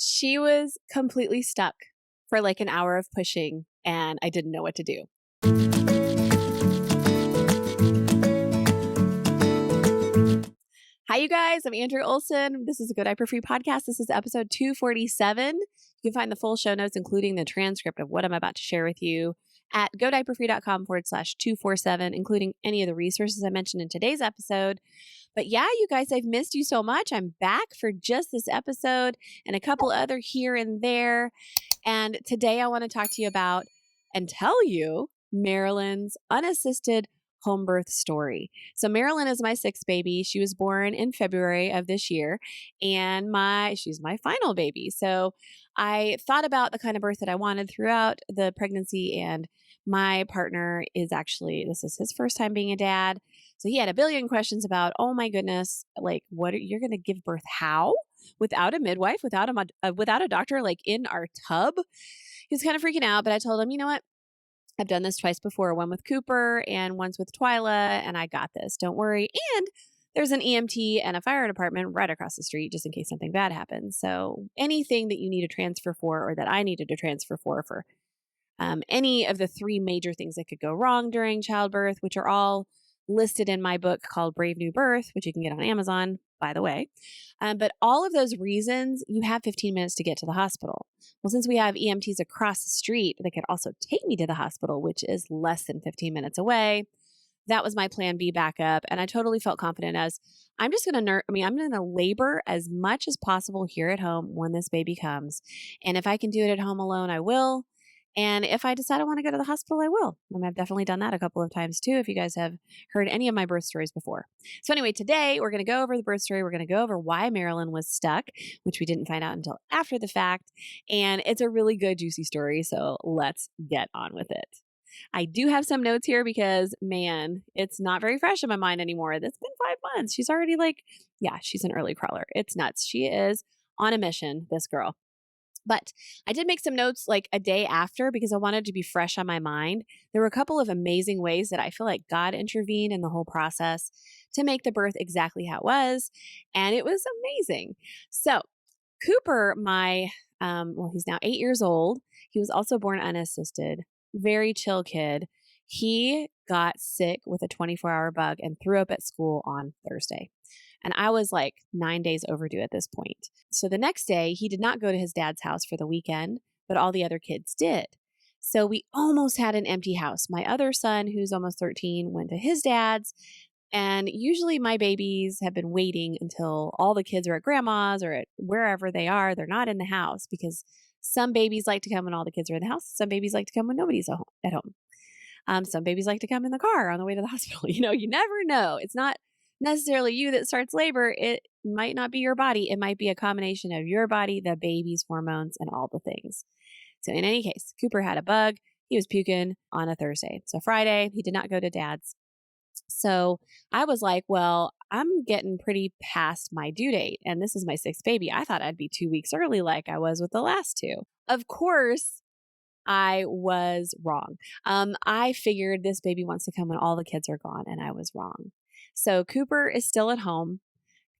She was completely stuck for like an hour of pushing, and I didn't know what to do. Hi, you guys. I'm Andrea Olson. This is a Go Diaper Free podcast. This is episode 247. You can find the full show notes, including the transcript of what I'm about to share with you at godiaperfree.com/247, including any of the resources I mentioned in today's episode. But yeah, you guys, I've missed you so much. I'm back for just this episode and a couple other here and there. And today I want to talk to you about and tell you Marilyn's unassisted home birth story. So Marilyn is my sixth baby. She was born in February of this year, and she's my final baby. So I thought about the kind of birth that I wanted throughout the pregnancy, and my partner this is his first time being a dad. So he had a billion questions about, oh my goodness, like you're going to give birth how? Without a midwife, without a doctor, like in our tub. He was kind of freaking out, but I told him, you know what? I've done this twice before, one with Cooper and once with Twyla, and I got this. Don't worry. And there's an EMT and a fire department right across the street just in case something bad happens. So anything that you need a transfer for, or that I needed a transfer for any of the three major things that could go wrong during childbirth, which are all listed in my book called Brave New Birth, which you can get on Amazon, by the way. But all of those reasons, you have 15 minutes to get to the hospital. Well, since we have EMTs across the street that could also take me to the hospital, which is less than 15 minutes away, that was my plan B backup. And I totally felt confident as I'm going to labor as much as possible here at home when this baby comes. And if I can do it at home alone, I will. And if I decide I want to go to the hospital, I will. And I've definitely done that a couple of times too, if you guys have heard any of my birth stories before. So anyway, today we're going to go over the birth story. We're going to go over why Marilyn was stuck, which we didn't find out until after the fact. And it's a really good, juicy story. So let's get on with it. I do have some notes here because, man, it's not very fresh in my mind anymore. It's been 5 months. She's already she's an early crawler. It's nuts. She is on a mission, this girl. But I did make some notes like a day after because I wanted to be fresh on my mind. There were a couple of amazing ways that I feel like God intervened in the whole process to make the birth exactly how it was. And it was amazing. So Cooper, he's now 8 years old. He was also born unassisted, very chill kid. He got sick with a 24-hour bug and threw up at school on Thursday. And I was like 9 days overdue at this point. So the next day, he did not go to his dad's house for the weekend, but all the other kids did. So we almost had an empty house. My other son, who's almost 13, went to his dad's. And usually my babies have been waiting until all the kids are at grandma's or at wherever they are. They're not in the house because some babies like to come when all the kids are in the house. Some babies like to come when nobody's at home. Some babies like to come in the car on the way to the hospital. You never know. It's not necessarily you that starts labor. It might not be your body. It might be a combination of your body, the baby's hormones, and all the things. So in any case, Cooper had a bug. He was puking on a Thursday. So Friday, he did not go to dad's. So I was like, well, I'm getting pretty past my due date. And this is my sixth baby. I thought I'd be 2 weeks early like I was with the last two. Of course, I was wrong. I figured this baby wants to come when all the kids are gone, and I was wrong. So Cooper is still at home.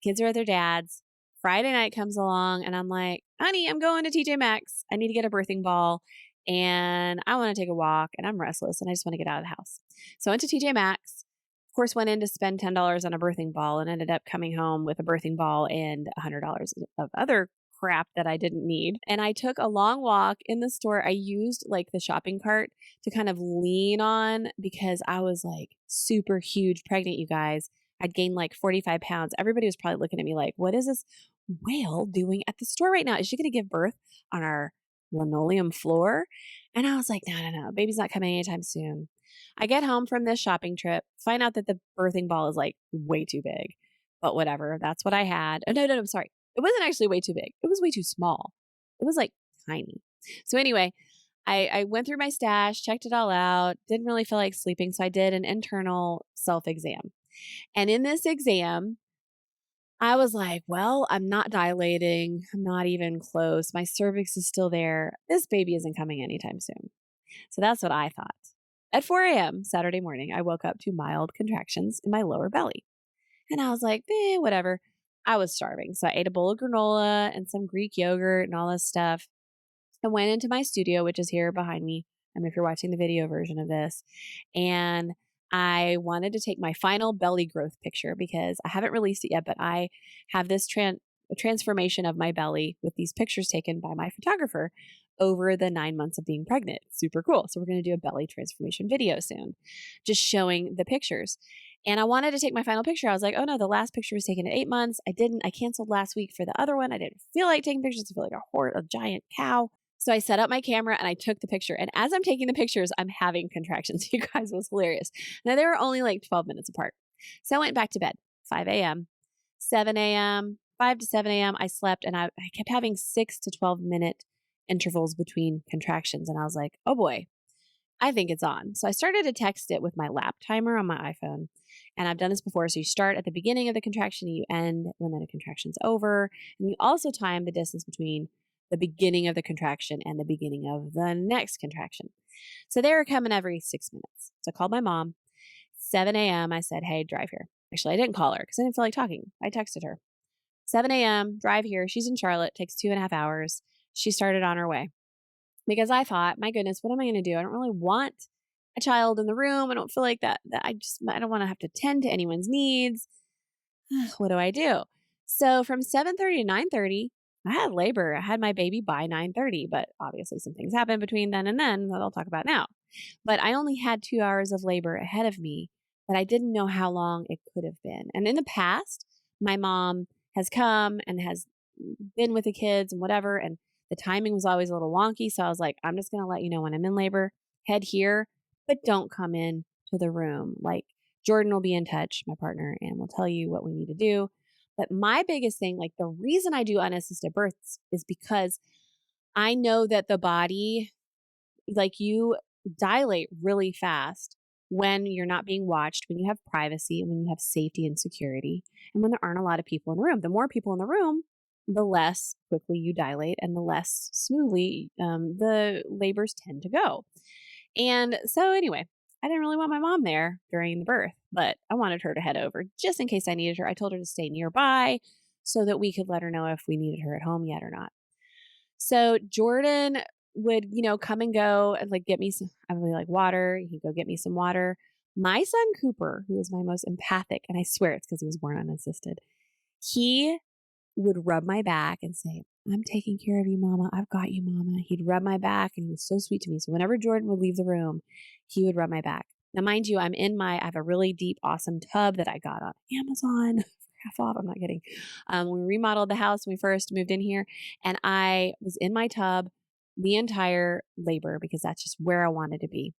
Kids are at their dad's. Friday night comes along and I'm like, honey, I'm going to TJ Maxx. I need to get a birthing ball and I want to take a walk and I'm restless and I just want to get out of the house. So I went to TJ Maxx. Of course, went in to spend $10 on a birthing ball and ended up coming home with a birthing ball and $100 of other crap that I didn't need. And I took a long walk in the store. I used like the shopping cart to kind of lean on because I was like super huge pregnant, you guys. I'd gained like 45 pounds. Everybody was probably looking at me like, what is this whale doing at the store right now? Is she going to give birth on our linoleum floor? And I was like, no, baby's not coming anytime soon. I get home from this shopping trip, find out that the birthing ball is like way too big, but whatever. That's what I had. Oh, no, I'm sorry. It wasn't actually way too big. It was way too small. It was like tiny. So anyway, I went through my stash, checked it all out, didn't really feel like sleeping. So I did an internal self-exam. And in this exam, I was like, well, I'm not dilating. I'm not even close. My cervix is still there. This baby isn't coming anytime soon. So that's what I thought. At 4 a.m. Saturday morning, I woke up to mild contractions in my lower belly. And I was like, whatever. I was starving. So I ate a bowl of granola and some Greek yogurt and all this stuff. I went into my studio, which is here behind me. If you're watching the video version of this, and I wanted to take my final belly growth picture because I haven't released it yet, but I have this transformation of my belly with these pictures taken by my photographer over the 9 months of being pregnant. Super cool. So we're going to do a belly transformation video soon, just showing the pictures. And I wanted to take my final picture. I was like, oh no, the last picture was taken at 8 months. I didn't. I canceled last week for the other one. I didn't feel like taking pictures. I feel like a giant cow. So I set up my camera and I took the picture. And as I'm taking the pictures, I'm having contractions. You guys, it was hilarious. Now they were only like 12 minutes apart. So I went back to bed, 5 a.m., 7 a.m., 5 to 7 a.m. I slept and I kept having 6 to 12-minute intervals between contractions. And I was like, oh boy, I think it's on. So I started to text it with my lap timer on my iPhone. And I've done this before. So you start at the beginning of the contraction, you end when the contraction's over. And you also time the distance between the beginning of the contraction and the beginning of the next contraction. So they were coming every 6 minutes. So I called my mom. 7 a.m. I said, hey, drive here. Actually, I didn't call her because I didn't feel like talking. I texted her. 7 a.m., drive here. She's in Charlotte. Takes 2.5 hours. She started on her way because I thought, my goodness, what am I going to do? I don't really want a child in the room. I don't feel like that I don't want to have to tend to anyone's needs. What do I do? So from 7:30 to 9:30, I had labor. I had my baby by 9:30, but obviously some things happened between then and then that I'll talk about now. But I only had 2 hours of labor ahead of me, but I didn't know how long it could have been. And in the past, my mom has come and has been with the kids and whatever, and the timing was always a little wonky. So I was like, I'm just going to let you know when I'm in labor, head here, but don't come in to the room. Like Jordan will be in touch, my partner, and will tell you what we need to do. But my biggest thing, like the reason I do unassisted births is because I know that the body, like you dilate really fast when you're not being watched, when you have privacy, and when you have safety and security, and when there aren't a lot of people in the room. The more people in the room, the less quickly you dilate and the less smoothly the labors tend to go. And so anyway, I didn't really want my mom there during the birth, but I wanted her to head over just in case I needed her. I told her to stay nearby so that we could let her know if we needed her at home yet or not. So Jordan would, come and go and like get me some, I really like water. He'd go get me some water. My son Cooper, who is my most empathic, and I swear it's because he was born unassisted, he would rub my back and say, I'm taking care of you, mama. I've got you, mama. He'd rub my back and he was so sweet to me. So whenever Jordan would leave the room, he would rub my back. Now, mind you, I have a really deep, awesome tub that I got on Amazon for half off. I'm not kidding. We remodeled the house when we first moved in here, and I was in my tub the entire labor because that's just where I wanted to be.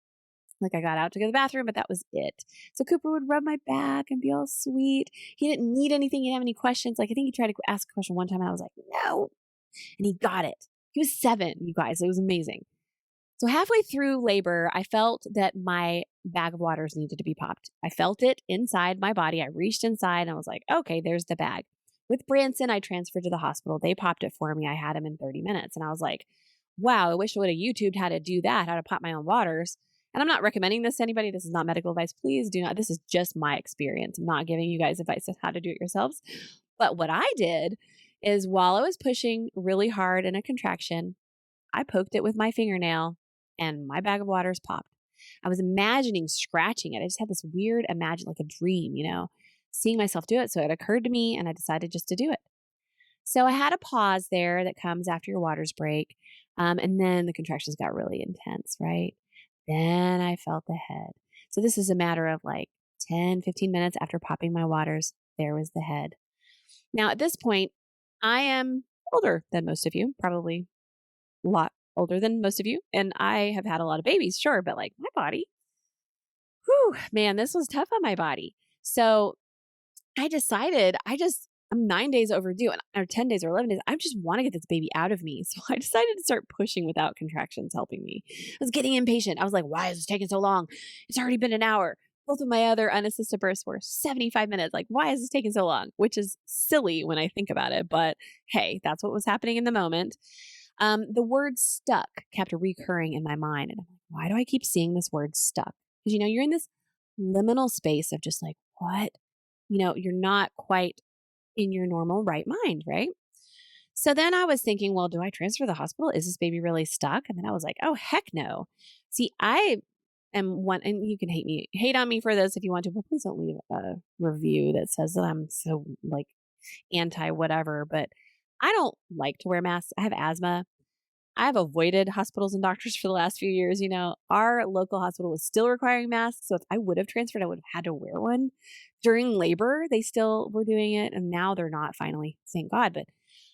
Like I got out to go to the bathroom, but that was it. So Cooper would rub my back and be all sweet. He didn't need anything. He didn't have any questions. Like I think he tried to ask a question one time and I was like, no. And he got it. He was 7, you guys. It was amazing. So halfway through labor, I felt that my bag of waters needed to be popped. I felt it inside my body. I reached inside and I was like, okay, there's the bag. With Branson, I transferred to the hospital. They popped it for me. I had him in 30 minutes. And I was like, wow, I wish I would have YouTubed how to do that, how to pop my own waters. And I'm not recommending this to anybody. This is not medical advice. Please do not. This is just my experience. I'm not giving you guys advice on how to do it yourselves. But what I did is while I was pushing really hard in a contraction, I poked it with my fingernail and my bag of waters popped. I was imagining scratching it. I just had this weird like a dream, seeing myself do it. So it occurred to me and I decided just to do it. So I had a pause there that comes after your waters break. And then the contractions got really intense, right? Then I felt the head. So this is a matter of like 10, 15 minutes after popping my waters, there was the head. Now at this point, I am older than most of you, probably a lot older than most of you. And I have had a lot of babies, sure, but like my body, whew, man, this was tough on my body. So I decided I'm 9 days overdue or 10 days or 11 days. I just want to get this baby out of me. So I decided to start pushing without contractions helping me. I was getting impatient. I was like, why is this taking so long? It's already been an hour. Both of my other unassisted births were 75 minutes. Like, why is this taking so long? Which is silly when I think about it. But hey, that's what was happening in the moment. The word stuck kept recurring in my mind. And I'm like, why do I keep seeing this word stuck? Because, you're in this liminal space of just like, what? You're not quite in your normal right mind, right? So then I was thinking, well, do I transfer to the hospital? Is this baby really stuck? And then I was like, oh, heck no. See, I am one, and you can hate on me for this if you want to, but please don't leave a review that says that I'm so like anti whatever. But I don't like to wear masks. I have asthma. I've avoided hospitals and doctors for the last few years. Our local hospital was still requiring masks. So if I would have transferred, I would have had to wear one. During labor, they still were doing it. And now they're not, finally, thank God. But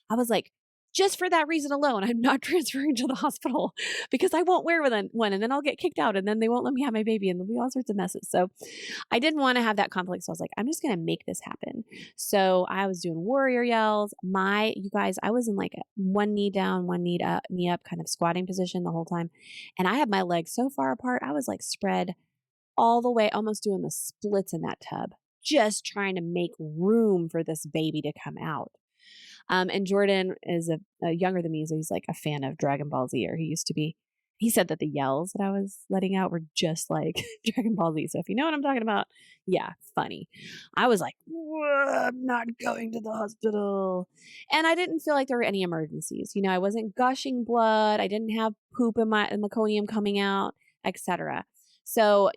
I was like, just for that reason alone, I'm not transferring to the hospital because I won't wear one and then I'll get kicked out and then they won't let me have my baby and there'll be all sorts of messes. So I didn't want to have that conflict. So I was like, I'm just going to make this happen. So I was doing warrior yells. You guys, I was in like a one knee down, one knee up kind of squatting position the whole time. And I had my legs so far apart. I was like spread all the way, almost doing the splits in that tub, just trying to make room for this baby to come out. And Jordan is a younger than me, so he's like a fan of Dragon Ball Z, or he used to be. He said that the yells that I was letting out were just like Dragon Ball Z. So if you know what I'm talking about, yeah, funny. I was like, I'm not going to the hospital. And I didn't feel like there were any emergencies. I wasn't gushing blood. I didn't have poop in my meconium coming out, etc. So,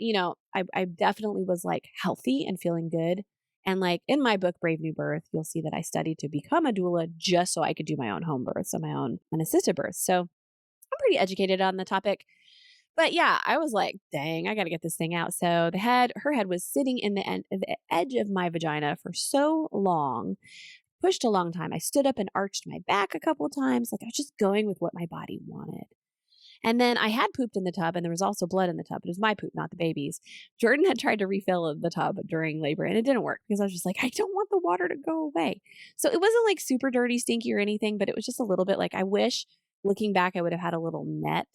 I definitely was like healthy and feeling good. And like in my book, Brave New Birth, you'll see that I studied to become a doula just so I could do my own home births and my own unassisted births. So I'm pretty educated on the topic. But yeah, I was like, dang, I got to get this thing out. So her head was sitting in the edge of my vagina for so long, pushed a long time. I stood up and arched my back a couple of times. Like I was just going with what my body wanted. And then I had pooped in the tub and there was also blood in the tub. It was my poop, not the baby's. Jordan had tried to refill the tub during labor and it didn't work because I was just like, I don't want the water to go away. So it wasn't like super dirty, stinky or anything, but it was just a little bit like I wish looking back, I would have had a little net.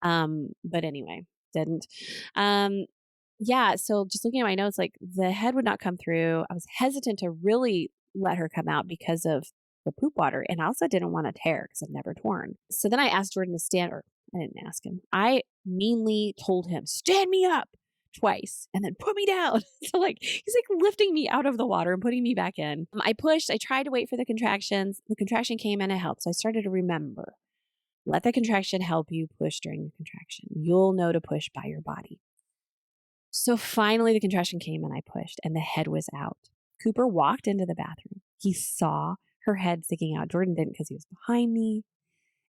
But anyway, didn't. Yeah. So just looking at my notes, like the head would not come through. I was hesitant to really let her come out because of the poop water. And I also didn't want to tear because I've never torn. So then I asked Jordan to stand, or I didn't ask him. I meanly told him, stand me up twice and then put me down. So like, he's like lifting me out of the water and putting me back in. I pushed, I tried to wait for the contractions. The contraction came and it helped. So I started to remember, let the contraction help you push during the contraction. You'll know to push by your body. So finally the contraction came and I pushed and the head was out. Cooper walked into the bathroom. He saw her head sticking out. Jordan didn't because he was behind me.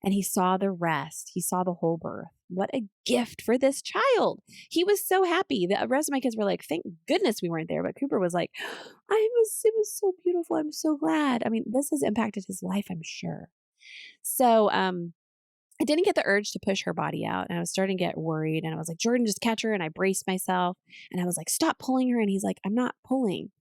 And he saw the rest. He saw the whole birth. What a gift for this child. He was so happy. The rest of my kids were like, thank goodness we weren't there. But Cooper was like, it was so beautiful. I'm so glad. I mean, this has impacted his life, I'm sure. So I didn't get the urge to push her body out. And I was starting to get worried. And I was like, Jordan, just catch her. And I braced myself. And I was like, stop pulling her. And he's like, I'm not pulling.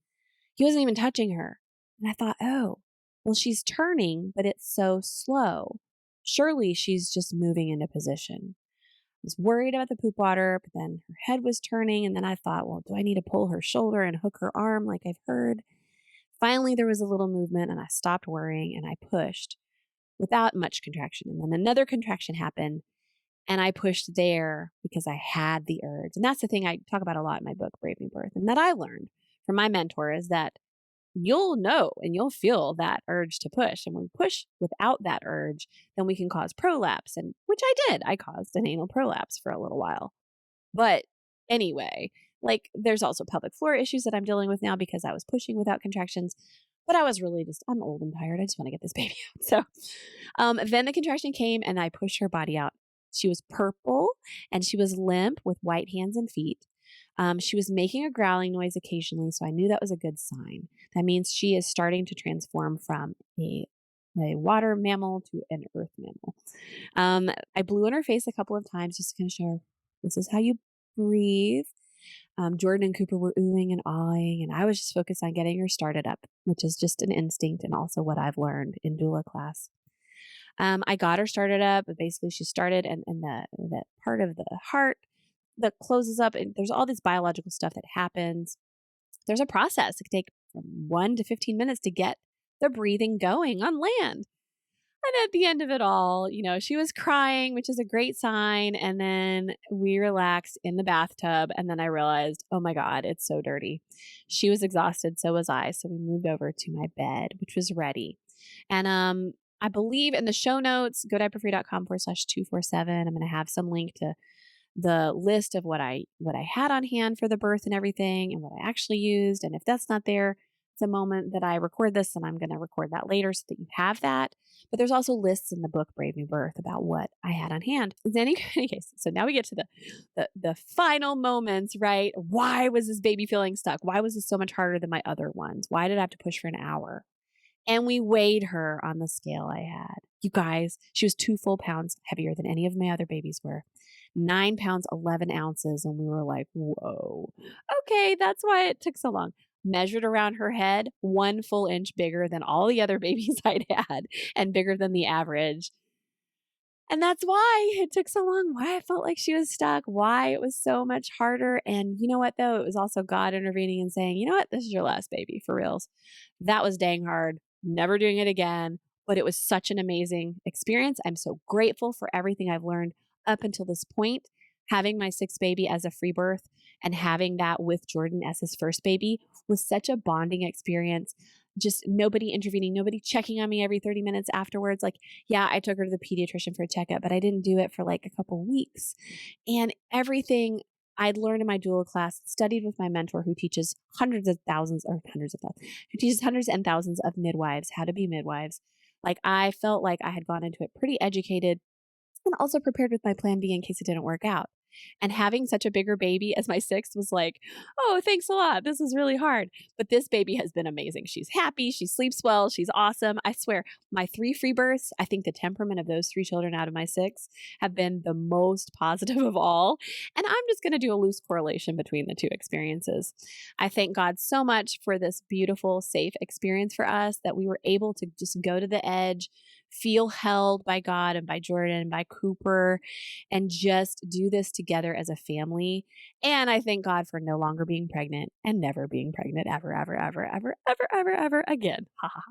He wasn't even touching her. And I thought, oh, well, she's turning, but it's so slow. Surely she's just moving into position. I was worried about the poop water, but then her head was turning. And then I thought, well, do I need to pull her shoulder and hook her arm like I've heard? Finally, there was a little movement and I stopped worrying and I pushed without much contraction. And then another contraction happened and I pushed there because I had the urge. And that's the thing I talk about a lot in my book, Brave New Birth, and that I learned from my mentor is that you'll know and you'll feel that urge to push. And when we push without that urge, then we can cause prolapse, and which I did. I caused an anal prolapse for a little while. But anyway, like there's also pelvic floor issues that I'm dealing with now because I was pushing without contractions. But I was really I'm old and tired. I just want to get this baby out. So then the contraction came and I pushed her body out. She was purple and she was limp with white hands and feet. She was making a growling noise occasionally, so I knew that was a good sign. That means she is starting to transform from a water mammal to an earth mammal. I blew in her face a couple of times just to kind of show her, this is how you breathe. Jordan and Cooper were oohing and awing, and I was just focused on getting her started up, which is just an instinct and also what I've learned in doula class. I got her started up, but basically she started and the part of the heart that closes up, and there's all this biological stuff that happens. There's a process. It can take from 1 to 15 minutes to get the breathing going on land. And at the end of it all, she was crying, which is a great sign. And then we relaxed in the bathtub. And then I realized, oh my God, it's so dirty. She was exhausted. So was I. So we moved over to my bed, which was ready. And I believe in the show notes, godiaperfree.com/247. I'm going to have some link to the list of what I had on hand for the birth and everything and what I actually used. And if that's not there, it's a moment that I record this, and I'm going to record that later so that you have that. But there's also lists in the book Brave New Birth about what I had on hand. In any case, so now we get to the final moments, right? Why was this baby feeling stuck? Why was this so much harder than my other ones? Why did I have to push for an hour? And we weighed her on the scale I had. You guys, she was 2 full pounds heavier than any of my other babies were. 9 pounds, 11 ounces. And we were like, whoa, okay, that's why it took so long. Measured around her head, 1 full inch bigger than all the other babies I'd had and bigger than the average. And that's why it took so long, why I felt like she was stuck, why it was so much harder. And you know what, though? It was also God intervening and saying, you know what? This is your last baby, for reals. That was dang hard. Never doing it again. But it was such an amazing experience. I'm so grateful for everything I've learned up until this point. Having my 6th baby as a free birth and having that with Jordan as his first baby was such a bonding experience. Just nobody intervening, nobody checking on me every 30 minutes afterwards. Like, yeah, I took her to the pediatrician for a checkup, but I didn't do it for like a couple weeks. And everything I'd learned in my doula class, studied with my mentor who teaches who teaches hundreds and thousands of midwives how to be midwives. Like, I felt like I had gone into it pretty educated and also prepared with my plan B in case it didn't work out. And having such a bigger baby as my 6th was like, oh, thanks a lot. This is really hard. But this baby has been amazing. She's happy. She sleeps well. She's awesome. I swear, my 3 free births, I think the temperament of those 3 children out of my 6 have been the most positive of all. And I'm just going to do a loose correlation between the 2 experiences. I thank God so much for this beautiful, safe experience for us that we were able to just go to the edge, feel held by God and by Jordan and by Cooper, and just do this together as a family. And I thank God for no longer being pregnant and never being pregnant ever, ever, ever, ever, ever, ever, ever again. Ha ha.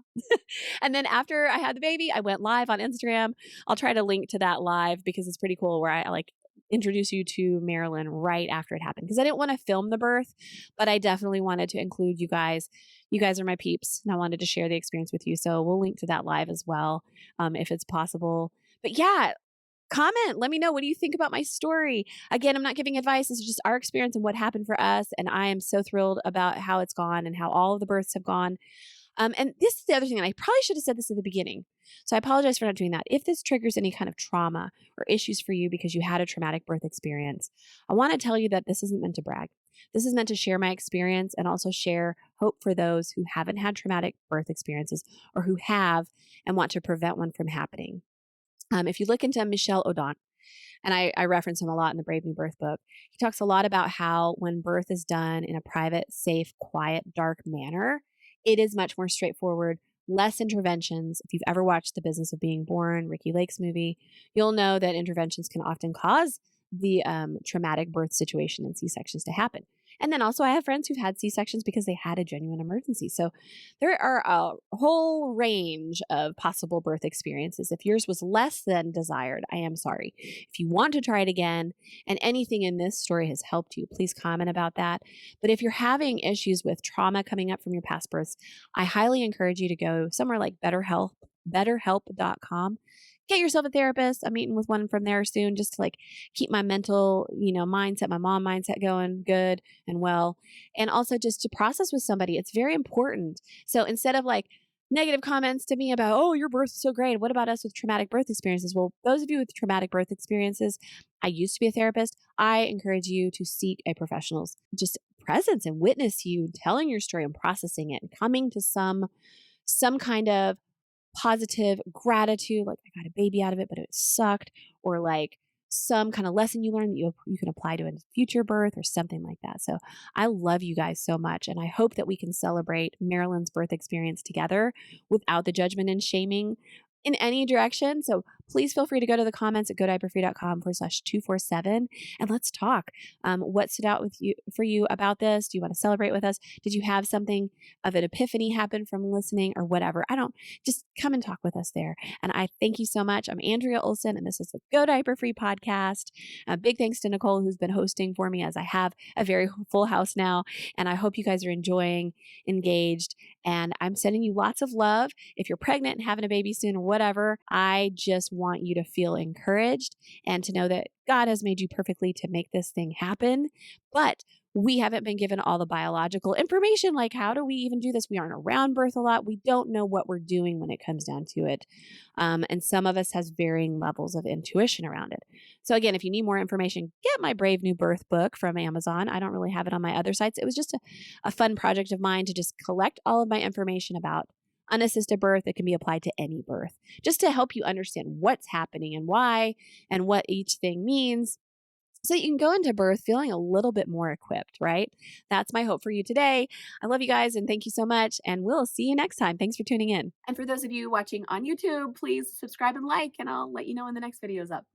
And then after I had the baby, I went live on Instagram. I'll try to link to that live because it's pretty cool, where I like introduce you to Marilyn right after it happened, because I didn't want to film the birth, but I definitely wanted to include you guys. You guys are my peeps, and I wanted to share the experience with you. So we'll link to that live as well, if it's possible. But yeah, comment. Let me know. What do you think about my story? Again, I'm not giving advice. This is just our experience and what happened for us. And I am so thrilled about how it's gone and how all of the births have gone. And this is the other thing, and I probably should have said this at the beginning. So I apologize for not doing that. If this triggers any kind of trauma or issues for you because you had a traumatic birth experience, I want to tell you that this isn't meant to brag. This is meant to share my experience and also share hope for those who haven't had traumatic birth experiences or who have and want to prevent one from happening. If you look into Michel Odent, and I reference him a lot in the Brave New Birth book, he talks a lot about how when birth is done in a private, safe, quiet, dark manner, it is much more straightforward, less interventions. If you've ever watched The Business of Being Born, Ricky Lake's movie, you'll know that interventions can often cause the traumatic birth situation and C-sections to happen. And then also I have friends who've had C-sections because they had a genuine emergency. So there are a whole range of possible birth experiences. If yours was less than desired, I am sorry. If you want to try it again and anything in this story has helped you, please comment about that. But if you're having issues with trauma coming up from your past births, I highly encourage you to go somewhere like betterhelp.com. Get yourself a therapist. I'm meeting with one from there soon, just to like keep my mental, mindset, my mom mindset going good and well. And also just to process with somebody. It's very important. So instead of like negative comments to me about, oh, your birth is so great, what about us with traumatic birth experiences? Well, those of you with traumatic birth experiences, I used to be a therapist. I encourage you to seek a professional's just presence and witness you telling your story and processing it and coming to some kind of positive gratitude, like I got a baby out of it, but it sucked, or like some kind of lesson you learned that you can apply to a future birth or something like that. So I love you guys so much. And I hope that we can celebrate Marilyn's birth experience together without the judgment and shaming in any direction. So please feel free to go to the comments at godiaperfree.com/247 and let's talk. What stood out with you for you about this? Do you want to celebrate with us? Did you have something of an epiphany happen from listening or whatever? Just come and talk with us there. And I thank you so much. I'm Andrea Olson, and this is the Go Diaper Free podcast. Big thanks to Nicole, who's been hosting for me as I have a very full house now. And I hope you guys are enjoying, engaged, and I'm sending you lots of love. If you're pregnant and having a baby soon or whatever, I just want you to feel encouraged and to know that God has made you perfectly to make this thing happen. But we haven't been given all the biological information. Like, how do we even do this? We aren't around birth a lot. We don't know what we're doing when it comes down to it. And some of us has varying levels of intuition around it. So again, if you need more information, get my Brave New Birth book from Amazon. I don't really have it on my other sites. It was just a fun project of mine to just collect all of my information about unassisted birth that can be applied to any birth, just to help you understand what's happening and why and what each thing means, so you can go into birth feeling a little bit more equipped, right? That's my hope for you today. I love you guys and thank you so much. And we'll see you next time. Thanks for tuning in. And for those of you watching on YouTube, please subscribe and like, and I'll let you know when the next video is up.